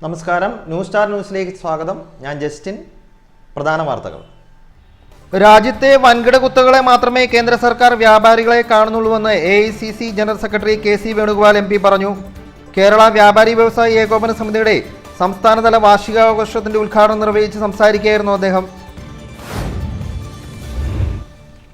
നമസ്കാരം, news star ന്യൂസിലേക്ക് സ്വാഗതം. ഞാൻ ജസ്റ്റിൻ. പ്രധാന വാർത്തകൾ. രാജ്യത്തെ വൻകിട കുത്തകളെ മാത്രമേ കേന്ദ്ര സർക്കാർ വ്യാപാരികളെ കാണുന്നുള്ളൂവെന്ന് AICC general secretary KC Venugopal MP പറഞ്ഞു. കേരള വ്യാപാരി വ്യവസായി ഏകോപന സമിതിയുടെ സംസ്ഥാനതല വാർഷികാഘോഷത്തിന്റെ ഉദ്ഘാടനം നിർവഹിച്ച് സംസാരിക്കുകയായിരുന്നു അദ്ദേഹം.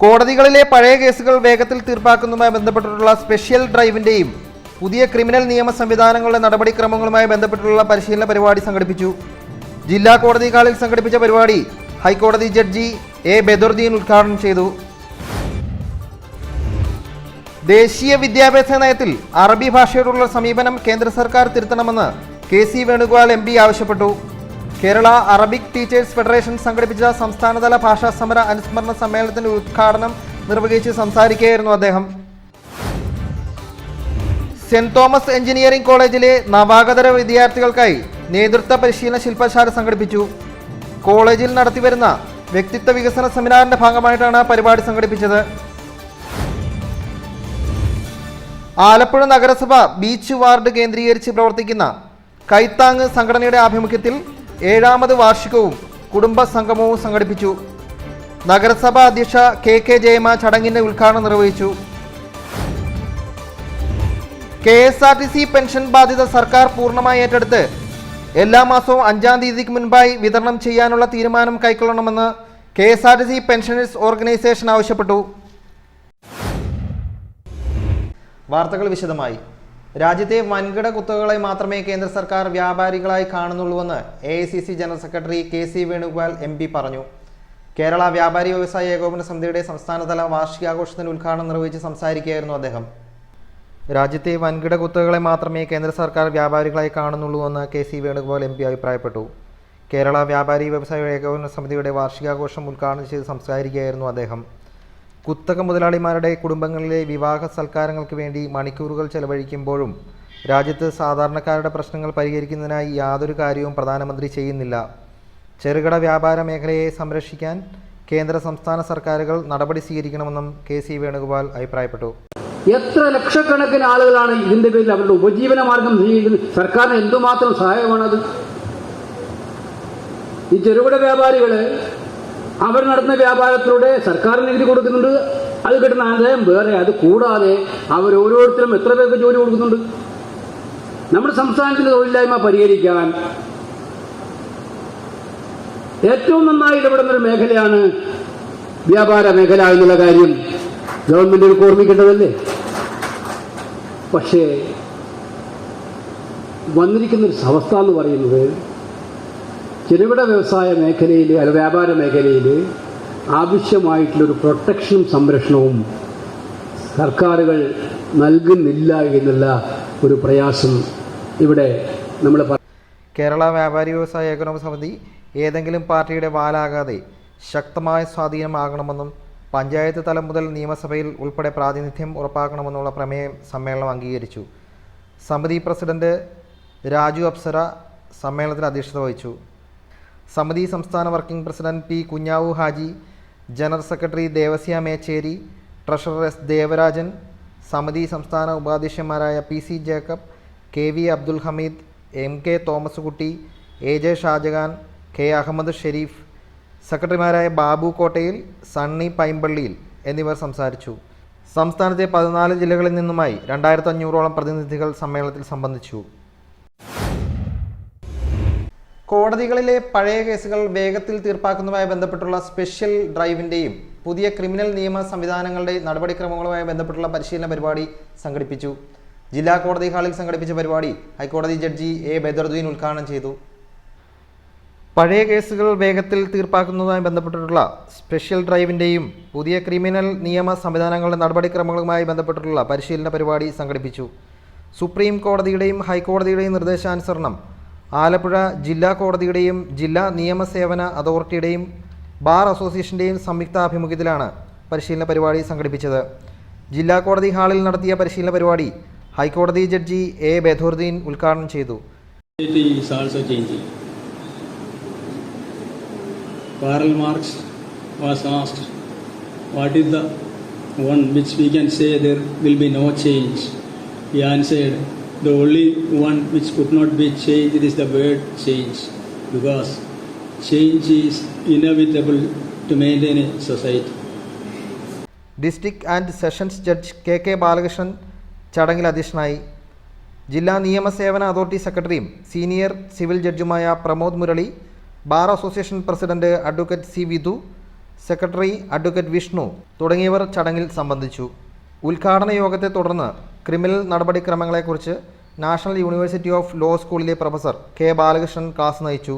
കോടതികളിലെ പഴയ കേസുകൾ വേഗത്തിൽ തീർപ്പാക്കുന്നതുമായി ബന്ധപ്പെട്ടിട്ടുള്ള സ്പെഷ്യൽ ഡ്രൈവിന്റെയും പുതിയ ക്രിമിനൽ നിയമ സംവിധാനങ്ങളുടെ നടപടിക്രമങ്ങളുമായി ബന്ധപ്പെട്ടുള്ള പരിശീലന പരിപാടി സംഘടിപ്പിച്ചു. ജില്ലാ കോടതി ഹാളിൽ സംഘടിപ്പിച്ച പരിപാടി ഹൈക്കോടതി ജഡ്ജി A. ബദറുദ്ദീൻ ഉദ്ഘാടനം ചെയ്തു. ദേശീയ വിദ്യാഭ്യാസ നയത്തിൽ അറബി ഭാഷയോടുള്ള സമീപനം കേന്ദ്ര സർക്കാർ തിരുത്തണമെന്ന് KC വേണുഗോപാൽ MP ആവശ്യപ്പെട്ടു. കേരള അറബിക് ടീച്ചേഴ്സ് ഫെഡറേഷൻ സംഘടിപ്പിച്ച സംസ്ഥാനതല ഭാഷാ സമര അനുസ്മരണ സമ്മേളനത്തിന്റെ ഉദ്ഘാടനം നിർവഹിച്ച് സംസാരിക്കുകയായിരുന്നു അദ്ദേഹം. സെന്റ് തോമസ് എഞ്ചിനീയറിംഗ് കോളേജിലെ നവാഗതര വിദ്യാർത്ഥികൾക്കായി നേതൃത്വ പരിശീലന ശില്പശാല സംഘടിപ്പിച്ചു. കോളേജിൽ നടത്തിവരുന്ന വ്യക്തിത്വ വികസന സെമിനാറിന്റെ ഭാഗമായിട്ടാണ് പരിപാടി സംഘടിപ്പിച്ചത്. ആലപ്പുഴ നഗരസഭ ബീച്ച് വാർഡ് കേന്ദ്രീകരിച്ച് പ്രവർത്തിക്കുന്ന കൈത്താങ് സംഘടനയുടെ ആഭിമുഖ്യത്തിൽ 7ാമത് വാർഷികവും കുടുംബ സംഗമവും സംഘടിപ്പിച്ചു. നഗരസഭ അധ്യക്ഷ KK ജയമ ചടങ്ങിന്റെ ഉദ്ഘാടനം നിർവഹിച്ചു. KSRTC പെൻഷൻ ബാധ്യത സർക്കാർ പൂർണ്ണമായി ഏറ്റെടുത്ത് എല്ലാ മാസവും 5-ാം തീയതിക്ക് മുൻപായി വിതരണം ചെയ്യാനുള്ള തീരുമാനം കൈക്കൊള്ളണമെന്ന് KSRTC പെൻഷനേഴ്സ് ഓർഗനൈസേഷൻ ആവശ്യപ്പെട്ടു. വാർത്തകൾ വിശദമായി. രാജ്യത്തെ വൻകിട കുത്തകളെ മാത്രമേ കേന്ദ്ര സർക്കാർ വ്യാപാരികളായി കാണുന്നുള്ളൂവെന്ന് AICC general secretary KC Venugopal MP പറഞ്ഞു. കേരള വ്യാപാരി വ്യവസായി ഏകോപന സമിതിയുടെ സംസ്ഥാനതല വാർഷികാഘോഷത്തിന്റെ ഉദ്ഘാടനം നിർവഹിച്ച് സംസാരിക്കുകയായിരുന്നു അദ്ദേഹം. രാജ്യത്തെ വൻകിട കുത്തകളെ മാത്രമേ കേന്ദ്ര സർക്കാർ വ്യാപാരികളായി കാണുന്നുള്ളൂവെന്ന് KC വേണുഗോപാൽ MP അഭിപ്രായപ്പെട്ടു. കേരള വ്യാപാരി വ്യവസായ ഏകോപന സമിതിയുടെ വാർഷികാഘോഷം ഉദ്ഘാടനം ചെയ്ത് സംസാരിക്കുകയായിരുന്നു അദ്ദേഹം. കുത്തക മുതലാളിമാരുടെ കുടുംബങ്ങളിലെ വിവാഹ സൽക്കാരങ്ങൾക്ക് വേണ്ടി മണിക്കൂറുകൾ ചെലവഴിക്കുമ്പോഴും രാജ്യത്ത് സാധാരണക്കാരുടെ പ്രശ്നങ്ങൾ പരിഹരിക്കുന്നതിനായി യാതൊരു കാര്യവും പ്രധാനമന്ത്രി ചെയ്യുന്നില്ല. ചെറുകിട വ്യാപാര മേഖലയെ സംരക്ഷിക്കാൻ കേന്ദ്ര സംസ്ഥാന സർക്കാരുകൾ നടപടി സ്വീകരിക്കണമെന്നും KC വേണുഗോപാൽ അഭിപ്രായപ്പെട്ടു. എത്ര ലക്ഷക്കണക്കിന് ആളുകളാണ് ഇതിന്റെ പേരിൽ അവരുടെ ഉപജീവന മാർഗം സ്വീകരിക്കുന്നത്. സർക്കാരിന് എന്തുമാത്രം സഹായമാണത്. ഈ ചെറുകിട വ്യാപാരികള് അവർ നടത്തുന്ന വ്യാപാരത്തിലൂടെ സർക്കാർ നികുതി കൊടുക്കുന്നുണ്ട്. അത് കിട്ടുന്ന ആദായം വേറെ. അത് കൂടാതെ അവർ ഓരോരുത്തരും എത്ര പേർക്ക് ജോലി കൊടുക്കുന്നുണ്ട്. നമ്മുടെ സംസ്ഥാനത്തിന്റെ തൊഴിലില്ലായ്മ പരിഹരിക്കാൻ ഏറ്റവും നന്നായി ഇടപെടുന്ന ഒരു മേഖലയാണ് വ്യാപാര മേഖല എന്നുള്ള കാര്യം ഗവൺമെന്റ് ഓർമ്മിക്കേണ്ടതല്ലേ. പക്ഷേ വന്നിരിക്കുന്നൊരു അവസ്ഥ എന്ന് പറയുന്നത് ചെറുകിട വ്യവസായ മേഖലയിൽ വ്യാപാര മേഖലയിൽ ആവശ്യമായിട്ടുള്ളൊരു പ്രൊട്ടക്ഷനും സംരക്ഷണവും സർക്കാരുകൾ നൽകുന്നില്ല എന്നുള്ള ഒരു പ്രയാസം ഇവിടെ നമ്മൾ. കേരള വ്യാപാരി വ്യവസായ ഏകോപന സമിതി ഏതെങ്കിലും പാർട്ടിയുടെ വാലാകാതെ ശക്തമായ സ്വാധീനമാകണമെന്നും പഞ്ചായത്ത് തലം മുതൽ നിയമസഭയിൽ ഉൾപ്പെടെ പ്രാതിനിധ്യം ഉറപ്പാക്കണമെന്നുള്ള പ്രമേയം സമ്മേളനം അംഗീകരിച്ചു. സമിതി പ്രസിഡന്റ് രാജു അപ്സര സമ്മേളനത്തിൽ അധ്യക്ഷത വഹിച്ചു. സമിതി സംസ്ഥാന working president P. Kunhavu Haji, general secretary Devasya Mecheri, treasurer S. Devarajan, സമിതി സംസ്ഥാന ഉപാധ്യക്ഷന്മാരായ PC Jacob, KV Abdul Hameed, MK Thomas Kutty, AJ Shajahan, K. Ahammed Shereef, സെക്രട്ടറിമാരായ ബാബു കോട്ടയിൽ, സണ്ണി പൈമ്പള്ളിയിൽ എന്നിവർ സംസാരിച്ചു. സംസ്ഥാനത്തെ 14 ജില്ലകളിൽ നിന്നുമായി 2500ഓളം പ്രതിനിധികൾ സമ്മേളനത്തിൽ സംബന്ധിച്ചു. കോടതികളിലെ പഴയ കേസുകൾ വേഗത്തിൽ തീർപ്പാക്കുന്നതുമായി ബന്ധപ്പെട്ടുള്ള സ്പെഷ്യൽ ഡ്രൈവിന്റെയും പുതിയ ക്രിമിനൽ നിയമ സംവിധാനങ്ങളുടെ നടപടിക്രമങ്ങളുമായി ബന്ധപ്പെട്ടുള്ള പരിശീലന പരിപാടി സംഘടിപ്പിച്ചു. ജില്ലാ കോടതി ഹാളിൽ സംഘടിപ്പിച്ച പരിപാടി ഹൈക്കോടതി ജഡ്ജി A. ബദറുദ്ദീൻ ഉദ്ഘാടനം ചെയ്തു. പഴയ കേസുകൾ വേഗത്തിൽ തീർപ്പാക്കുന്നതുമായി ബന്ധപ്പെട്ടിട്ടുള്ള സ്പെഷ്യൽ ഡ്രൈവിന്റെയും പുതിയ ക്രിമിനൽ നിയമ സംവിധാനങ്ങളുടെ നടപടിക്രമങ്ങളുമായി ബന്ധപ്പെട്ടിട്ടുള്ള പരിശീലന പരിപാടി സംഘടിപ്പിച്ചു. സുപ്രീം കോടതിയുടെയും ഹൈക്കോടതിയുടെയും നിർദ്ദേശാനുസരണം ആലപ്പുഴ ജില്ലാ കോടതിയുടെയും ജില്ലാ നിയമസേവന അതോറിറ്റിയുടെയും ബാർ അസോസിയേഷൻ്റെയും സംയുക്താഭിമുഖ്യത്തിലാണ് പരിശീലന പരിപാടി സംഘടിപ്പിച്ചത്. ജില്ലാ കോടതി ഹാളിൽ നടത്തിയ പരിശീലന പരിപാടി ഹൈക്കോടതി ജഡ്ജി A. ബദറുദ്ദീൻ ഉദ്ഘാടനം ചെയ്തു. Karl Marx was asked, what is the one which we can say there will be no change? He answered, the only one which could not be changed is the word change, because change is inevitable to maintain a society. District and sessions judge K Balakrishnan ചടങ്ങിൽ അധ്യക്ഷനായി. ജില്ലാ നിയമസേവന authority സെക്രട്ടറിയും senior civil ജഡ്ജുമായ Pramod Murali, bar association president advocate C Vidhu, secretary advocate Vishnu തുടങ്ങിയവർ ചടങ്ങിൽ സംബന്ധിച്ചു. ഉദ്ഘാടന യോഗത്തെ തുടർന്ന് ക്രിമിനൽ നടപടിക്രമങ്ങളെക്കുറിച്ച് നാഷണൽ യൂണിവേഴ്സിറ്റി ഓഫ് ലോ സ്കൂളിലെ പ്രൊഫസർ കെ ബാലകൃഷ്ണൻ ക്ലാസ് നയിച്ചു.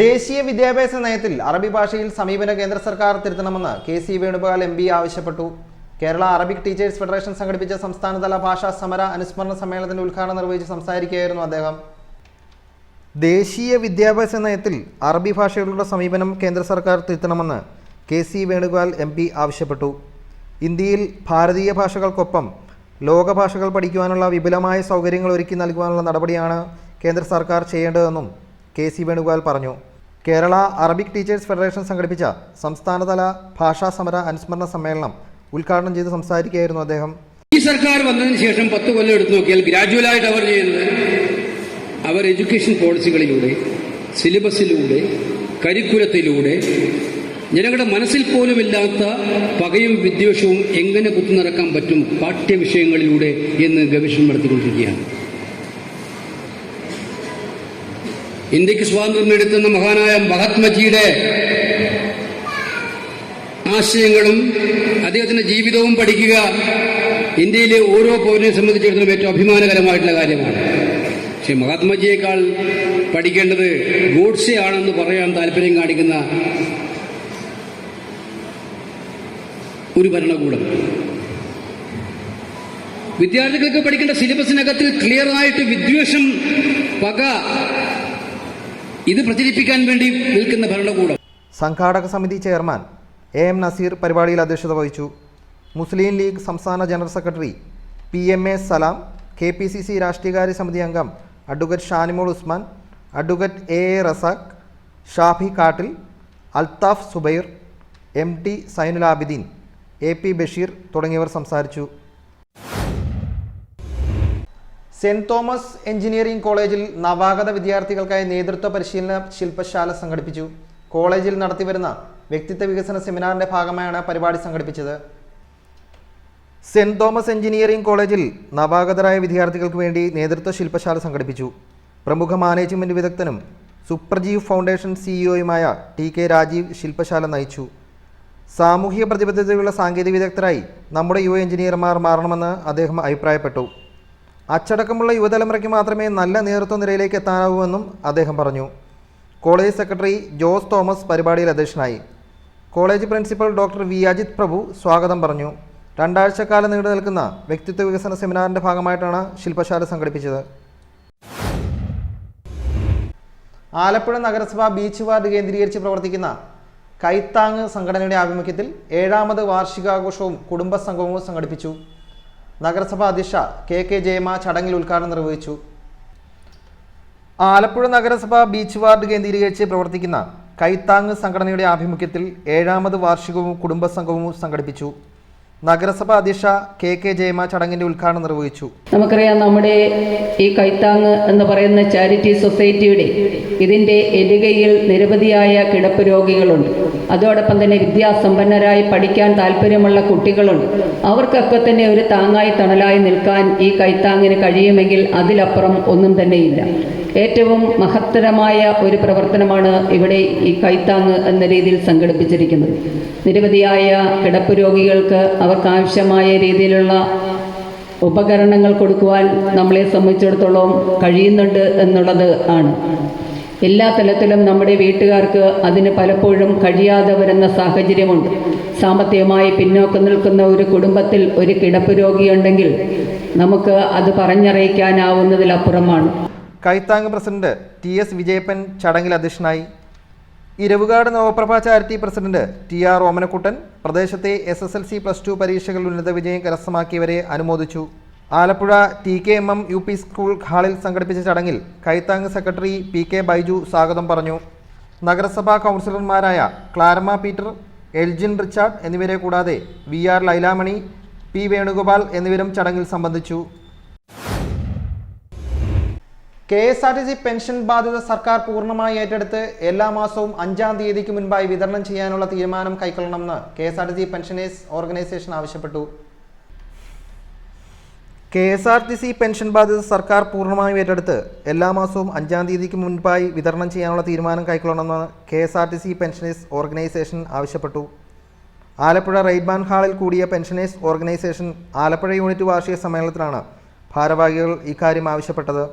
ദേശീയ വിദ്യാഭ്യാസ നയത്തിൽ അറബി ഭാഷയിൽ സമീപനം കേന്ദ്ര സർക്കാർ തിരുത്തണമെന്ന് KC വേണുഗോപാൽ MP ആവശ്യപ്പെട്ടു. കേരള അറബിക് ടീച്ചേഴ്സ് ഫെഡറേഷൻ സംഘടിപ്പിച്ച സംസ്ഥാനതല ഭാഷാ സമര അനുസ്മരണ സമ്മേളനത്തിന്റെ ഉദ്ഘാടനം നിർവഹിച്ച് സംസാരിക്കുകയായിരുന്നു അദ്ദേഹം. ദേശീയ വിദ്യാഭ്യാസ നയത്തിൽ അറബി ഭാഷകളുടെ സമീപനം കേന്ദ്ര സർക്കാർ തിരുത്തണമെന്ന് KC വേണുഗോപാൽ MP ആവശ്യപ്പെട്ടു. ഇന്ത്യയിൽ ഭാരതീയ ഭാഷകൾക്കൊപ്പം ലോകഭാഷകൾ പഠിക്കുവാനുള്ള വിപുലമായ സൗകര്യങ്ങൾ ഒരുക്കി നൽകുവാനുള്ള നടപടിയാണ് കേന്ദ്ര സർക്കാർ ചെയ്യേണ്ടതെന്നും KC വേണുഗോപാൽ പറഞ്ഞു. കേരള അറബിക് ടീച്ചേഴ്സ് ഫെഡറേഷൻ സംഘടിപ്പിച്ച സംസ്ഥാനതല ഭാഷാ സമര അനുസ്മരണ സമ്മേളനം ഉദ്ഘാടനം ചെയ്ത് സംസാരിക്കുകയായിരുന്നു അദ്ദേഹം. ഈ സർക്കാർ വന്നതിന് ശേഷം 10 കൊല്ലം എടുത്തു നോക്കിയാൽ ഗ്രാജുവലായിട്ട് അവർ ചെയ്യുന്നത്, അവർ എഡ്യൂക്കേഷൻ പോളിസികളിലൂടെ, സിലബസിലൂടെ, കരിക്കുലത്തിലൂടെ ജനങ്ങളുടെ മനസ്സിൽ പോലുമില്ലാത്ത പകയും വിദ്വേഷവും എങ്ങനെ കുത്തുനിറക്കാൻ പറ്റും പാഠ്യവിഷയങ്ങളിലൂടെ എന്ന് ഗവേഷണം നടത്തിക്കൊണ്ടിരിക്കുകയാണ്. ഇന്ത്യക്ക് സ്വാതന്ത്ര്യം നേടിത്തന്ന മഹാനായ മഹാത്മജിയുടെ ആശയങ്ങളും അദ്ദേഹത്തിന്റെ ജീവിതവും പഠിക്കുക ഇന്ത്യയിലെ ഓരോ പൗരനെ സംബന്ധിച്ചിടത്തോളം ഏറ്റവും അഭിമാനകരമായിട്ടുള്ള കാര്യമാണ്. പക്ഷെ മഹാത്മജിയേക്കാൾ പഠിക്കേണ്ടത് ഗോഡ്സെ ആണെന്ന് പറയാൻ താല്പര്യം കാണിക്കുന്ന ഒരു ഭരണകൂടം. വിദ്യാർത്ഥികൾക്ക് പഠിക്കേണ്ട സിലബസിനകത്ത് ക്ലിയറായിട്ട് വിദ്വേഷം, പക ഇത് പ്രചരിപ്പിക്കാൻ വേണ്ടി നിൽക്കുന്ന ഭരണകൂടം. സംഘാടക സമിതി ചെയർമാൻ AM നസീർ പരിപാടിയിൽ അധ്യക്ഷത വഹിച്ചു. മുസ്ലിം ലീഗ് സംസ്ഥാന ജനറൽ സെക്രട്ടറി PMA സലാം, KPCC രാഷ്ട്രീയകാര്യ സമിതി അംഗം advocate Shanimol Usman, advocate AA Razak, Shafi കാട്ടിൽ, അൽത്താഫ് സുബൈർ, MT സൈനുൽ ആബിദീൻ, AP ബഷീർ തുടങ്ങിയവർ സംസാരിച്ചു. സെന്റ് തോമസ് എഞ്ചിനീയറിംഗ് കോളേജിൽ നവാഗത വിദ്യാർത്ഥികൾക്കായി നേതൃത്വ പരിശീലന ശില്പശാല സംഘടിപ്പിച്ചു. കോളേജിൽ നടത്തിവരുന്ന വ്യക്തിത്വ വികസന സെമിനാറിന്റെ ഭാഗമായാണ് പരിപാടി സംഘടിപ്പിച്ചത്. സെന്റ് തോമസ് എഞ്ചിനീയറിംഗ് കോളേജിൽ നവാഗതരായ വിദ്യാർത്ഥികൾക്ക് വേണ്ടി നേതൃത്വ ശില്പശാല സംഘടിപ്പിച്ചു. പ്രമുഖ മാനേജ്മെന്റ് വിദഗ്ധനും സുപ്രജീവ് ഫൗണ്ടേഷൻ CEOയുമായ TK രാജീവ് ശില്പശാല നയിച്ചു. സാമൂഹിക പ്രതിബദ്ധതയുള്ള സാങ്കേതിക വിദഗ്ധരായി നമ്മുടെ യുവ എഞ്ചിനീയർമാർ മാറണമെന്ന് അദ്ദേഹം അഭിപ്രായപ്പെട്ടു. അച്ചടക്കമുള്ള യുവതലമുറയ്ക്ക് മാത്രമേ നല്ല നേതൃത്വ നിരയിലേക്ക് എത്താനാവൂവെന്നും അദ്ദേഹം പറഞ്ഞു. കോളേജ് സെക്രട്ടറി ജോസ് തോമസ് പരിപാടിയിൽ അധ്യക്ഷനായി. College principal doctor V Ajith Prabhu സ്വാഗതം പറഞ്ഞു. 2 ആഴ്ചക്കാലം നീണ്ടു നിൽക്കുന്ന വ്യക്തിത്വ വികസന സെമിനാറിന്റെ ഭാഗമായിട്ടാണ് ശില്പശാല സംഘടിപ്പിച്ചത്. ആലപ്പുഴ നഗരസഭ ബീച്ച് വാർഡ് കേന്ദ്രീകരിച്ച് പ്രവർത്തിക്കുന്ന കൈത്താങ് സംഘടനയുടെ ആഭിമുഖ്യത്തിൽ 7ാമത് വാർഷികാഘോഷവും കുടുംബസംഗമവും സംഘടിപ്പിച്ചു. നഗരസഭാ അധ്യക്ഷ KK ജയമ ചടങ്ങിൽ ഉദ്ഘാടനം നിർവഹിച്ചു. ആലപ്പുഴ നഗരസഭ ബീച്ച് വാർഡ് കേന്ദ്രീകരിച്ച് പ്രവർത്തിക്കുന്ന കൈത്താങ് സംഘടനയുടെ ആഭിമുഖ്യത്തിൽ 7ാമത് വാർഷികവും കുടുംബസംഗമവും സംഘടിപ്പിച്ചു. നഗരസഭാ അധ്യക്ഷ KK ജയമ ചടങ്ങിന്റെ ഉദ്ഘാടനം നിർവഹിച്ചു. നമുക്കറിയാം, നമ്മുടെ ഈ കൈത്താങ് എന്ന് പറയുന്ന ചാരിറ്റി സൊസൈറ്റിയുടെ ഇതിൻ്റെ എലുകയിൽ നിരവധിയായ കിടപ്പ് രോഗികളുണ്ട്. അതോടൊപ്പം തന്നെ വിദ്യാസമ്പന്നരായി പഠിക്കാൻ താല്പര്യമുള്ള കുട്ടികളുണ്ട്. അവർക്കൊക്കെ തന്നെ ഒരു താങ്ങായി തണലായി നിൽക്കാൻ ഈ കൈത്താങ്ങിന് കഴിയുമെങ്കിൽ അതിലപ്പുറം ഒന്നും തന്നെയില്ല. ഏറ്റവും മഹത്തരമായ ഒരു പ്രവർത്തനമാണ് ഇവിടെ ഈ കൈത്താങ് എന്ന രീതിയിൽ സംഘടിപ്പിച്ചിരിക്കുന്നത്. നിരവധിയായ കിടപ്പ് രോഗികൾക്ക് അവർക്കാവശ്യമായ രീതിയിലുള്ള ഉപകരണങ്ങൾ കൊടുക്കുവാൻ നമ്മളെ സംബന്ധിച്ചിടത്തോളം കഴിയുന്നുണ്ട് എന്നുള്ളത് ആണ്. എല്ലാ തലത്തിലും നമ്മുടെ വീട്ടുകാർക്ക് അതിന് പലപ്പോഴും കഴിയാതെ വരുന്ന സാഹചര്യമുണ്ട്. സാമ്പത്തികമായി പിന്നോക്കം നിൽക്കുന്ന ഒരു കുടുംബത്തിൽ ഒരു കിടപ്പ് രോഗിയുണ്ടെങ്കിൽ നമുക്ക് അത് പറഞ്ഞറിയിക്കാനാവുന്നതിലപ്പുറമാണ്. കൈത്താങ് പ്രസിഡന്റ് TS വിജയപ്പൻ ചടങ്ങിൽ അധ്യക്ഷനായി. Iravukad Navaprabha charity president TR Omanakuttan പ്രദേശത്തെ SSLC +2 പരീക്ഷകൾ ഉന്നത വിജയം കരസ്ഥമാക്കിയവരെ അനുമോദിച്ചു. ആലപ്പുഴ TKMM UP സ്കൂൾ ഹാളിൽ സംഘടിപ്പിച്ച ചടങ്ങിൽ കൈത്താങ് സെക്രട്ടറി PK ബൈജു സ്വാഗതം പറഞ്ഞു. നഗരസഭാ കൗൺസിലർമാരായ ക്ലാരമ്മ പീറ്റർ, എൽജിൻ റിച്ചാർഡ് എന്നിവരെ കൂടാതെ VR ലൈലാമണി, പി വേണുഗോപാൽ എന്നിവരും ചടങ്ങിൽ സംബന്ധിച്ചു. KSRTC പെൻഷൻ ബാധ്യത സർക്കാർ പൂർണ്ണമായി ഏറ്റെടുത്ത് എല്ലാ മാസവും 5-ാം തീയതിക്ക് മുൻപായി വിതരണം ചെയ്യാനുള്ള തീരുമാനം കൈക്കൊള്ളണമെന്ന് KSRTC പെൻഷനേഴ്സ് ഓർഗനൈസേഷൻ ആവശ്യപ്പെട്ടു. KSRTC പെൻഷൻ ബാധ്യത സർക്കാർ പൂർണ്ണമായും ഏറ്റെടുത്ത് എല്ലാ മാസവും 5-ാം തീയതിക്ക് മുൻപായി വിതരണം ചെയ്യാനുള്ള തീരുമാനം കൈക്കൊള്ളണമെന്ന് KSRTC പെൻഷനേഴ്സ് ഓർഗനൈസേഷൻ ആവശ്യപ്പെട്ടു. ആലപ്പുഴ റെയ്ഡ്മാൻ ഹാളിൽ കൂടിയ പെൻഷനേഴ്സ് ഓർഗനൈസേഷൻ ആലപ്പുഴ യൂണിറ്റ് വാർഷിക സമ്മേളനത്തിലാണ് ഭാരവാഹികൾ ഇക്കാര്യം ആവശ്യപ്പെട്ടത്.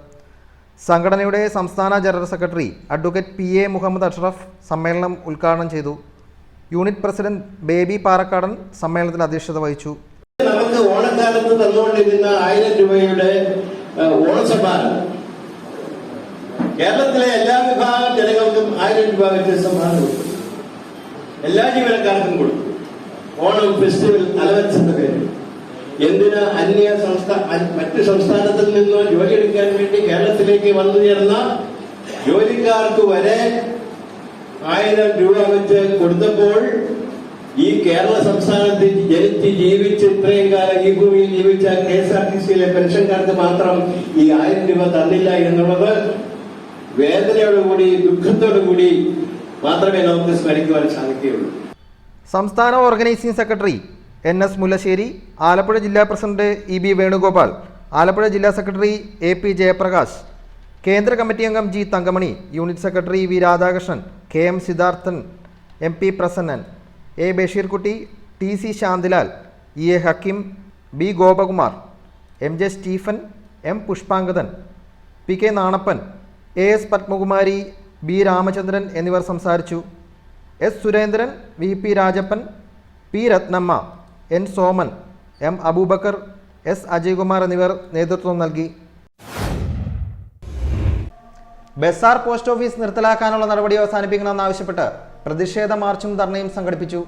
സംഘടനയുടെ സംസ്ഥാന general secretary advocate PA Muhammad Ashraf സമ്മേളനം ഉദ്ഘാടനം ചെയ്തു. യൂണിറ്റ് പ്രസിഡന്റ് ബേബി പാറക്കാടൻ സമ്മേളനത്തിൽ അധ്യക്ഷത വഹിച്ചു. നമുക്ക് ഓണക്കാലത്ത് തന്നുകൊണ്ടിരുന്ന 1000 രൂപയുടെ ഓണസമ്മാനം കേരളത്തിലെ എല്ലാ വിഭാഗം ജനങ്ങൾക്കും 1000 രൂപ വെച്ച് സമ്മാനം കൊടുക്കും. എല്ലാ ജീവനക്കാർക്കും കൊടുക്കും. ഓണം ഫെസ്റ്റിവൽ അലവൻസ് എന്ന പേര്. എന്തിന് മറ്റ് സംസ്ഥാനത്തിൽ നിന്നോ ജോലിയെടുക്കാൻ വേണ്ടി കേരളത്തിലേക്ക് വന്നു ചേർന്ന ജോലിക്കാർക്ക് വരെ 1000 രൂപ വെച്ച് കൊടുത്തപ്പോൾ ഈ കേരള സംസ്ഥാനത്തിൽ ജനിച്ച് ജീവിച്ച് ഇത്രയും കാലം ഈ ഭൂമിയിൽ ജീവിച്ച KSRTCയിലെ പെൻഷൻകാർക്ക് മാത്രം ഈ 1000 രൂപ തന്നില്ല എന്നുള്ളത് വേദനയോടുകൂടി ദുഃഖത്തോടുകൂടി മാത്രമേ നമുക്ക് സ്മരിക്കുവാൻ സാധിക്കുകയുള്ളൂ. സംസ്ഥാന organising secretary NS Mullassery, Alappuzha ജില്ലാ പ്രസിഡന്റ് EB വേണുഗോപാൽ, ആലപ്പുഴ ജില്ലാ സെക്രട്ടറി AP ജയപ്രകാശ്, കേന്ദ്ര കമ്മിറ്റി അംഗം G Thankamani, unit secretary V Radhakrishnan, KM Siddharthan, MP Prasannan, A Basheerkutty, TC Shanthilal, EA Hakeem, B Gopakumar, MJ Stephen, M Pushpangadan, PK Nanappan, AS Padmakumari, B Ramachandran എന്നിവർ സംസാരിച്ചു. S Surendran, VP Rajappan, P Ratnamma, N Soman, M Abubakar, S Ajaykumar എന്നിവർ നേതൃത്വം നൽകി. ബസാർ പോസ്റ്റ് ഓഫീസ് നിർത്തലാക്കാനുള്ള നടപടി അവസാനിപ്പിക്കണമെന്നാവശ്യപ്പെട്ട് പ്രതിഷേധ മാർച്ചും ധർണയും സംഘടിപ്പിച്ചു.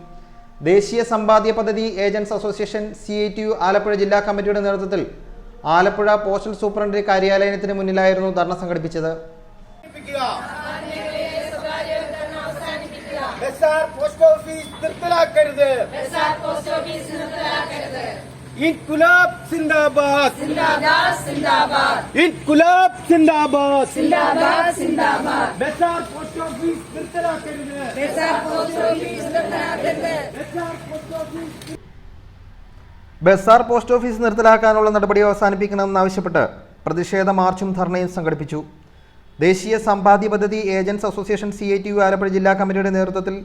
ദേശീയ സമ്പാദ്യ പദ്ധതി ഏജൻസ് അസോസിയേഷൻ CITU ആലപ്പുഴ ജില്ലാ കമ്മിറ്റിയുടെ നേതൃത്വത്തിൽ ആലപ്പുഴ പോസ്റ്റൽ സൂപ്രണ്ട് കാര്യാലയത്തിന് മുന്നിലായിരുന്നു ധർണ സംഘടിപ്പിച്ചത്. ബസാർ പോസ്റ്റ് ഓഫീസ് നിർത്തലാക്കരുത്. ഇൻകുലാബ് സിന്ദാബാദ്, ഇൻകുലാബ് സിന്ദാബാദ്, ബസാർ പോസ്റ്റ് ഓഫീസ് നിർത്തലാക്കരുത്. ബസാർ പോസ്റ്റ് ഓഫീസ് നിർത്തലാക്കാനുള്ള നടപടി അവസാനിപ്പിക്കണമെന്നാവശ്യപ്പെട്ട് പ്രതിഷേധ മാർച്ചും ധർണയും സംഘടിപ്പിച്ചു. ദേശീയ സമ്പാദ്യ പദ്ധതി ഏജൻസ് അസോസിയേഷൻ CITU ആലപ്പുഴ ജില്ലാ കമ്മിറ്റിയുടെ നേതൃത്വത്തിൽ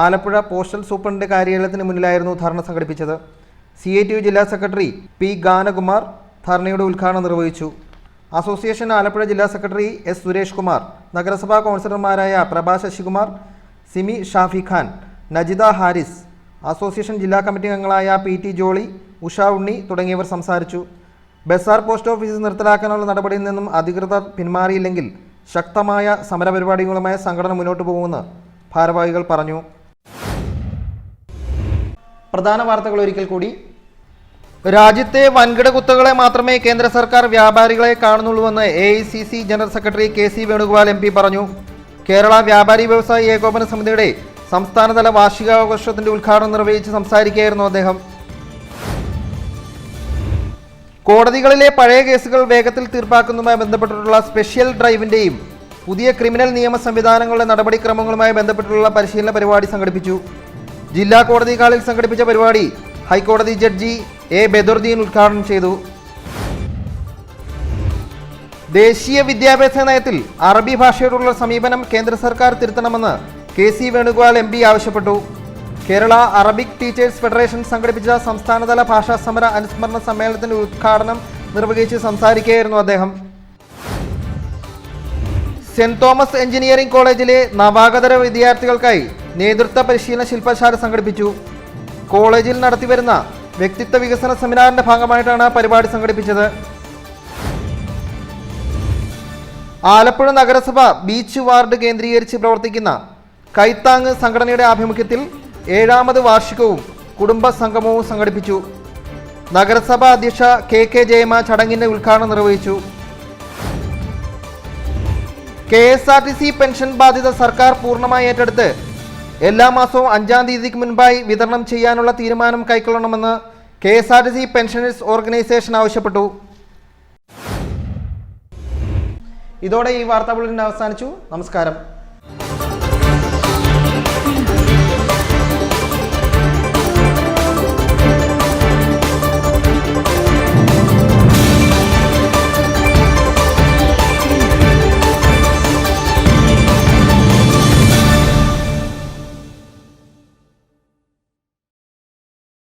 ആലപ്പുഴ പോസ്റ്റൽ സൂപ്രണ്ട് കാര്യാലയത്തിന് മുന്നിലായിരുന്നു ധർണ സംഘടിപ്പിച്ചത്. CITU ജില്ലാ സെക്രട്ടറി P ഗാനകുമാർ ധർണയുടെ ഉദ്ഘാടനം നിർവഹിച്ചു. അസോസിയേഷൻ ആലപ്പുഴ ജില്ലാ സെക്രട്ടറി S സുരേഷ് കുമാർ, നഗരസഭാ കൗൺസിലർമാരായ പ്രഭാ ശശികുമാർ, സിമി ഷാഫി ഖാൻ, നജിദ ഹാരിസ്, അസോസിയേഷൻ ജില്ലാ കമ്മിറ്റി അംഗങ്ങളായ PT ജോളി, ഉഷ ഉണ്ണി തുടങ്ങിയവർ സംസാരിച്ചു. ബസാർ പോസ്റ്റ് ഓഫീസ് നിർത്തലാക്കാനുള്ള നടപടിയിൽ നിന്നും അധികൃതർ പിന്മാറിയില്ലെങ്കിൽ ശക്തമായ സമരപരിപാടികളുമായി സംഘടന മുന്നോട്ട് പോകുമെന്ന് ഭാരവാഹികൾ പറഞ്ഞു. പ്രധാന വാർത്തകൾ ഒരിക്കൽ കൂടി. രാജ്യത്തെ വൻകിട കുത്തകളെ മാത്രമേ കേന്ദ്ര സർക്കാർ വ്യാപാരികളെ കാണുന്നുള്ളൂവെന്ന് AICC general secretary KC Venugopal MP പറഞ്ഞു. കേരള വ്യാപാരി വ്യവസായി ഏകോപന സമിതിയുടെ സംസ്ഥാനതല വാർഷികാഘോഷത്തിന്റെ ഉദ്ഘാടനം നിർവഹിച്ച് സംസാരിക്കുകയായിരുന്നു അദ്ദേഹം. കോടതികളിലെ പഴയ കേസുകൾ വേഗത്തിൽ തീർപ്പാക്കുന്നതുമായി ബന്ധപ്പെട്ടിട്ടുള്ള സ്പെഷ്യൽ ഡ്രൈവിൻ്റെയും പുതിയ ക്രിമിനൽ നിയമ സംവിധാനങ്ങളുടെ നടപടിക്രമങ്ങളുമായി ബന്ധപ്പെട്ടുള്ള പരിശീലന പരിപാടി സംഘടിപ്പിച്ചു. ജില്ലാ കോടതി ഹാളിൽ സംഘടിപ്പിച്ച പരിപാടി ഹൈക്കോടതി ജഡ്ജി A ബദറുദ്ദീൻ ഉദ്ഘാടനം ചെയ്തു. ദേശീയ വിദ്യാഭ്യാസ നയത്തിൽ അറബി ഭാഷയോടുള്ള സമീപനം കേന്ദ്ര സർക്കാർ തിരുത്തണമെന്ന് KC വേണുഗോപാൽ MP ആവശ്യപ്പെട്ടു. കേരള അറബിക് ടീച്ചേഴ്സ് ഫെഡറേഷൻ സംഘടിപ്പിച്ച സംസ്ഥാനതല ഭാഷാ സമര അനുസ്മരണ സമ്മേളനത്തിന്റെ ഉദ്ഘാടനം നിർവഹിച്ച് സംസാരിക്കുകയായിരുന്നു അദ്ദേഹം. സെന്റ് തോമസ് എഞ്ചിനീയറിംഗ് കോളേജിലെ നവാഗതര വിദ്യാർത്ഥികൾക്കായി നേതൃത്വ പരിശീലന ശില്പശാല സംഘടിപ്പിച്ചു. കോളേജിൽ നടത്തിവരുന്ന വ്യക്തിത്വ വികസന സെമിനാറിന്റെ ഭാഗമായിട്ടാണ് പരിപാടി സംഘടിപ്പിച്ചത്. ആലപ്പുഴ നഗരസഭ ബീച്ച് വാർഡ് കേന്ദ്രീകരിച്ച് പ്രവർത്തിക്കുന്ന കൈത്താങ് സംഘടനയുടെ ആഭിമുഖ്യത്തിൽ 7ാമത് വാർഷികവും കുടുംബ സംഗമവും സംഘടിപ്പിച്ചു. നഗരസഭാ അധ്യക്ഷ KK ജയമ ചടങ്ങിന്റെ ഉദ്ഘാടനം നിർവഹിച്ചു. KSRTC പെൻഷൻ ബാധ്യത സർക്കാർ പൂർണ്ണമായി ഏറ്റെടുത്ത് എല്ലാ മാസവും 5-ാം തീയതിക്ക് മുൻപായി വിതരണം ചെയ്യാനുള്ള തീരുമാനം കൈക്കൊള്ളണമെന്ന് KSRTC പെൻഷനേഴ്സ് ഓർഗനൈസേഷൻ ആവശ്യപ്പെട്ടു. ഇതോടെ ഈ വാർത്താ ബുള്ളറ്റിൻ അവസാനിച്ചു. നമസ്കാരം.